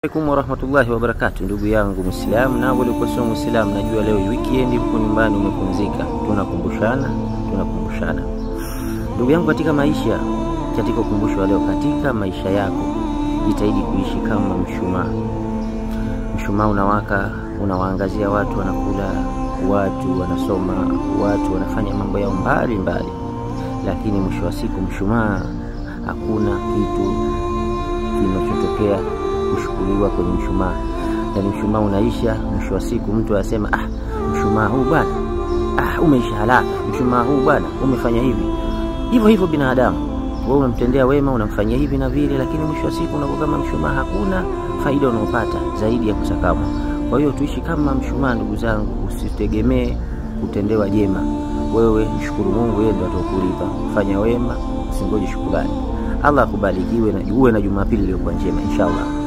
Assalamualaikum warahmatullahi wabarakatuh. Ndugu yangu Muislamu na wale kwa sio Muislamu, najua leo weekend huko nyumbani umepumzika. Tunakumbushana. Ndugu yangu, katika maisha, katika ukumbusho leo, katika maisha yako jitahidi kuishi kama mshumaa. Mshumaa unawaka, unawaangazia watu wanakula, watu wanasoma, watu wanafanya mambo yao mbali, lakini mwisho wa siku mshumaa hakuna kitu kinachotokea kushukuriwa kwenye mshumaa. Yani mshumaa unaisha, mwisho wa siku mtu anasema mshumaa huu bwana, umeisha haraka, mshumaa huu bwana umefanya hivi. Hivyo binadamu, wewe unamtendea wema, unamfanyia hivi na vile, lakini mwisho wa siku unakuwa kama mshumaa, hakuna faida unayopata zaidi ya kusakamwa. Kwa hiyo tuishi kama mshumaa ndugu zangu, usitegemee kutendewa jema. Wewe mshukuru Mungu, yeye ndiye atakulipa. Fanya wema, usingoje shukrani. Allah akubarikiwe na uwe na Jumapili iliyokuwa njema inshallah.